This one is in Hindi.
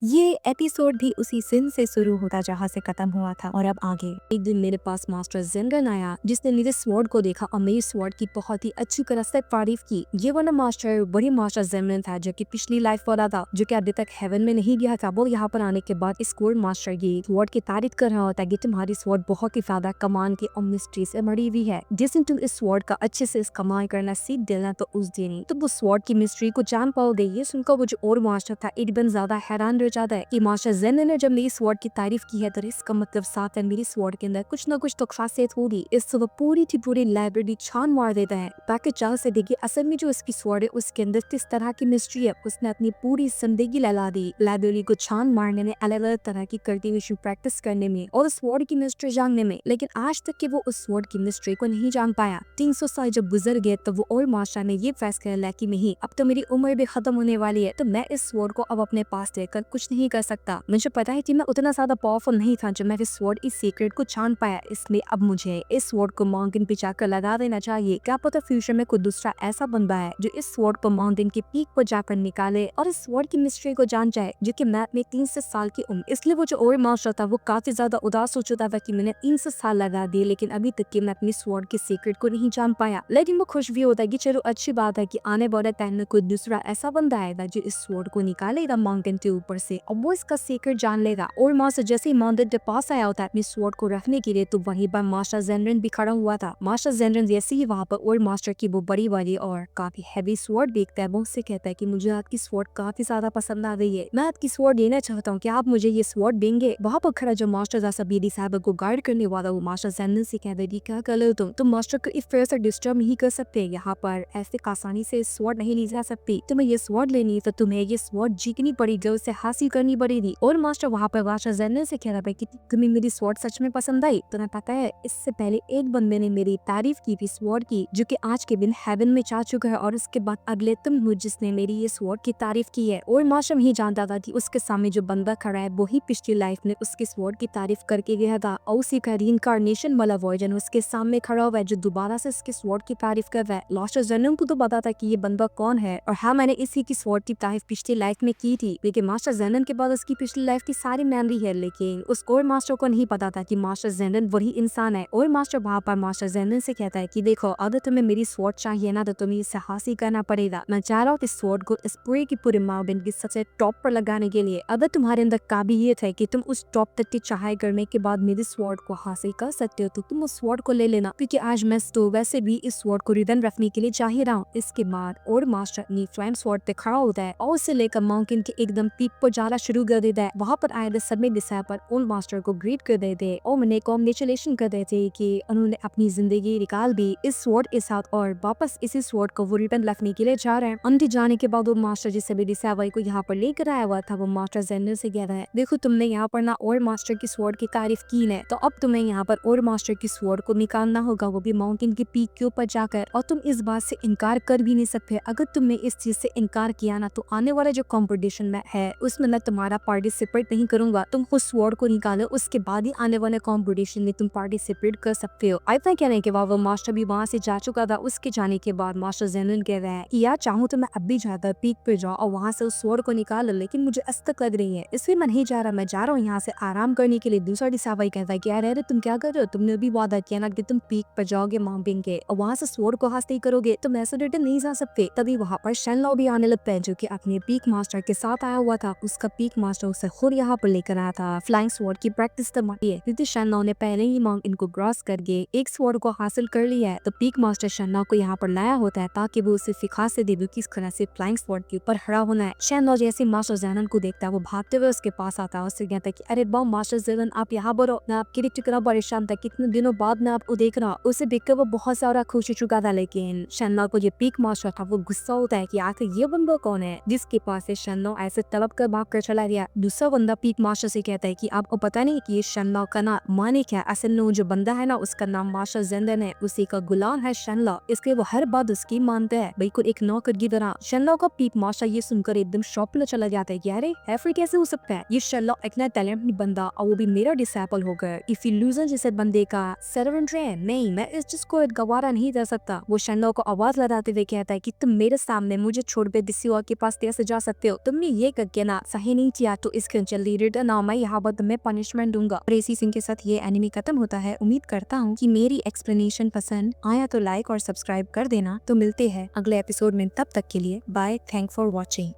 ये एपिसोड भी उसी सीन से शुरू होता जहाँ से खत्म हुआ था और अब आगे। एक दिन मेरे पास मास्टर जेनरन आया जिसने मेरे स्वॉर्ड को देखा और मेरी स्वॉर्ड की बहुत ही अच्छी तरह से तारीफ की। ये वाला मास्टर बड़ी मास्टर जेनरन था जो कि पिछली लाइफ वाला था, जो कि अभी तक हेवन में नहीं गया था। वो यहाँ पर आने के बाद इस स्वॉर्ड मास्टर की स्वॉर्ड की तारीफ कर रहा होता है कि तुम्हारी स्वॉर्ड बहुत ही ज्यादा कमान की और मिस्ट्री से मरी हुई है। जिस दिन तुम इस स्वॉर्ड का अच्छे से इस्तेमाल करना सीख देना तो उस दिन ही तुम उस स्वॉर्ड की मिस्ट्री को जान पाओगे। ये सुनकर वो जो और मास्टर था एकदम ज्यादा हैरान जाता है कि मास्टर जेन ने जब मेरी स्वॉर्ड की तारीफ की है तो इसका मतलब साफ है मेरी स्वॉर्ड के अंदर कुछ ना कुछ तो खासियत होगी। इससे वो पूरी की पूरी लाइब्रेरी छान मार देता है ताकि चाह से देखिए असल में जो उसकी स्वॉर्ड है उसके अंदर किस तरह की मिस्ट्री है। उसने अपनी पूरी जिंदगी लगा दी लाइब्रेरी को छान मारने में, अलग अलग तरह की कल्टीवेशन प्रैक्टिस करने में और उस स्वॉर्ड की मिस्ट्री जानने में, लेकिन आज तक के वो उस स्वॉर्ड की मिस्ट्री को नहीं जान पाया। 300 साल जब गुजर गए तो वो और मास्टर ने ये फैसला लिया कि नहीं, अब तो मेरी उम्र भी खत्म होने वाली है तो मैं इस स्वॉर्ड को अब अपने पास लेकर कुछ नहीं कर सकता। मुझे पता है कि मैं उतना ज्यादा पावरफुल नहीं था जब मैं इस स्वॉर्ड इस सीक्रेट को जान पाया, इसलिए अब मुझे इस स्वॉर्ड को माउंटेन पे जाकर लगा देना चाहिए। क्या पता फ्यूचर में कोई दूसरा ऐसा बंदा है जो इस स्वॉर्ड को माउंटेन की पीक पर जाकर निकाले और इस स्वॉर्ड की मिस्ट्री को जान जाए, जो कि मैं अपने 300 साल की उम्र। इसलिए वो जो और मास्टर था वो काफी ज्यादा उदास हो चुका था कि मैंने 300 साल लगा दिए लेकिन अभी तक कि मैं अपनी स्वॉर्ड के सीक्रेट को नहीं जान पाया। लेकिन वो खुश भी होता है कि चलो अच्छी बात है कि आने वाले टाइम में कोई दूसरा ऐसा बंदा आएगा जो इस स्वॉर्ड को निकालेगा माउंटेन के ऊपर से और वो इसका सीक्रेट जान लेगा। और मास्टर जैसे ही माउंटेन के पास आया होता है अपनी स्वॉर्ड को रखने के लिए तो वहीं पर मास्टर जेनरन भी खड़ा हुआ था। मास्टर जेनरन जैसे ही वहाँ पर और मास्टर की वो बड़ी वाली और काफी हैवी स्वॉर्ड देखता है, वो उससे कहता है कि मुझे आपकी स्वॉर्ड काफी ज्यादा पसंद आ गई है, मैं आपकी स्वॉर्ड लेना चाहता हूँ, क्या आप मुझे ये स्वॉर्ड देंगे? वहाँ पर खड़ा जो मास्टर था सबीदी साहब को गार्ड करने वाला वो मास्टर जेनरन से कहता है क्या कर लो तुम मास्टर को इस तरह से डिस्टर्ब नहीं कर सकते, यहाँ पर ऐसे आसानी से स्वॉर्ड नहीं ली जा सकती, तुम्हें ये स्वॉर्ड लेनी है तो तुम्हें ये स्वॉर्ड जीतनी पड़ेगी, उसे हासिल करनी पड़ेगी। और मास्टर वहाँ पर मास्टर जेनरल से कह रहा है कि तुम्हें मेरी स्वॉर्ड सच में पसंद आई? तुम्हें पता है इससे पहले एक बंदे ने मेरी तारीफ की थी स्वॉर्ड की, जो कि आज के दिन हेवन में जा चुका है और उसके बाद अगले तुम हो जिसने मेरी ये स्वॉर्ड की तारीफ की है। और मास्टर नहीं जानता था कि उसके सामने जो बंदा खड़ा है वही पिछली लाइफ में उसकी स्वॉर्ड की तारीफ करके गया था और उसी का रीइंकार्नेशन वाला वर्जन उसके सामने खड़ा हुआ है जो दोबारा से उसकी स्वॉर्ड की तारीफ कर रहा है। मास्टर जेनरल को तो पता था कि ये बंदा कौन है और हाँ मैंने इसी की स्वॉर्ड की तारीफ पिछली लाइफ में की थी, लेकिन मास्टर जेनरल के बाद उसकी पिछली लाइफ की सारी मेमोरी है, लेकिन उस और मास्टर को नहीं पता था कि मास्टर जेनरल वही इंसान है। और मास्टर वहाँ पर मास्टर जेनरल से कहता है कि देखो अगर तुम्हें मेरी स्वॉर्ड चाहिए ना तो तुम्हें इसे हासिल करना पड़ेगा। मैं चाह रहा हूँ इस स्वॉर्ड को इस पूरे की पूरे माउंटेन की सबसे टॉप पर लगाने के लिए अगर तुम्हारे अंदर काबिलियत है कि तुम उस टॉप तक की चढ़ाई करने के बाद मेरी स्वॉर्ड को हासिल कर सकते हो तो तुम उस स्वॉर्ड को ले लेना, क्योंकि आज मैं तो वैसे भी इस स्वॉर्ड को रिटर्न रखने के लिए चाह ही रहा हूँ। इसके बाद और मास्टर अपनी फ्लैम स्वॉर्ड पे खड़ा होता है और उसे लेकर माउंटेन के एकदम पीक पर जाना शुरू कर देता है। वहाँ पर आए सभी डिसाइपल उन मास्टर को ग्रीट कर देते और उन्हें कॉन्ग्रेचुलेशन कर देते कि उन्होंने अपनी जिंदगी निकाल दी इस स्वॉर्ड के साथ और वापस इसी स्वॉर्ड को वो रिटर्न रखने के लिए जा रहे हैं। उनके जाने के बाद वो मास्टर जिस सभी डिसाइपल को यहाँ पर लेकर आया हुआ था वो मास्टर जेनरल से कह रहा है देखो तुमने यहाँ पर ना और मास्टर की स्वॉर्ड की तारीफ की है तो अब तुम्हें यहाँ पर और मास्टर की स्वॉर्ड को निकालना होगा, वो भी माउंटेन की पीक के ऊपर जाकर, और तुम इस बात से इनकार कर भी नहीं सकते। अगर तुमने इस चीज से इनकार किया ना तो आने वाला जो कॉम्पिटिशन में है उसमें मैं तुम्हारा पार्टिसिपेट नहीं करूंगा। तुम उस स्वॉर्ड को निकालो उसके बाद ही आने वाले कॉम्पिटिशन में तुम पार्टिसिपेट कर सकते हो। इतना कहने के बाद वो मास्टर भी वहाँ से जा चुका था। उसके जाने के बाद मास्टर जेनरल कह रहा है कि यार चाहूँ तो मैं अब भी जाकर पीक पे जाऊँ और वहाँ से उस स्वॉर्ड को निकाल, लेकिन मुझे अस्तक लग रही है इसलिए मैं नहीं जा रहा, मैं जा रहा हूँ यहाँ से आराम करने के लिए। दूसरा डिसाइपल कहता है कि यार अरे तुम क्या कर रहे हो, तुमने अभी वादा किया ना कि तुम पीक पर जाओगे माउंटेन के और वहाँ से स्वॉर्ड को हासिल करोगे, तुम ऐसे रिटर्न नहीं जा सकते। तभी वहाँ पर शेनलॉ भी आने लगता है जो कि अपने पीक मास्टर के साथ आया हुआ था। उसका पीक मास्टर उसे खुद यहाँ पर लेकर आया था फ्लाइंग स्वॉर्ड की प्रैक्टिस करवाई है, क्योंकि शेनलॉ ने पहले ही माउंटेन को क्रॉस करके एक स्वॉर्ड को हासिल कर लिया है। तो पीक मास्टर शेनलॉ को यहाँ पर लाया होता है ताकि वो उसे सिखा से दे किस तरह से फ्लाइंग स्वॉर्ड के ऊपर खड़ा होना है। शेनलॉ जैसे मास्टर जेनरल को देखता है वो भागते हुए उसके पास आता है, उससे कहता है कि अरे वाह मास्टर जेनरल आप यहाँ पर हो, मैं आपके लिए कितना परेशान था, कितने दिनों बाद मैं आपको देख रहा हूँ। उसे देखकर वो बहुत सारा खुश हो चुका था, लेकिन शेनलॉ को जो पीक मास्टर था वो गुस्सा होता है कि आखिर ये बंदा कौन है जिसके पास से शेनलॉ ऐसे तलब कर भाग कर चला गया। दूसरा बंदा पीक मास्टर से कहता है कि आपको पता नहीं कि ये शेनलॉ का नाम माने क्या, असल में जो बंदा है ना उसका नाम मास्टर जेनरल है, उसी का गुलाम है शेनलॉ, इसलिए वो हर बात उसकी मानता है बिल्कुल एक नौकर की तरह। शेनलॉ का पीक मास्टर ये सुनकर एकदम शॉक में चला जाता है कि अरे फिर कैसे हो सकता है, ये शेनलॉ इतना टैलेंटेड बंदा और वो भी मेरा डिसाइपल होकर इफ यू लूजर जैसे बंदे का सर्वेंट है, नहीं मैं इस चीज को गवारा नहीं कर सकता। वो शेनलॉ को आवाज लगाते हुए कहता है कि तुम मेरे सामने मुझे छोड़ के किसी और के पास कैसे जा सकते हो, तुमने ये करके ना सही नहीं किया तो इसके जल्दी रिटर्न आओ, मैं यहाँ पर तुम्हें पनिशमेंट दूंगा। और इसी सीन के साथ ये एनिमे खत्म होता है। उम्मीद करता हूँ कि मेरी एक्सप्लेनेशन पसंद आया तो लाइक और सब्सक्राइब कर देना। तो मिलते हैं अगले एपिसोड में, तब तक के लिए बाय। Thank for watching.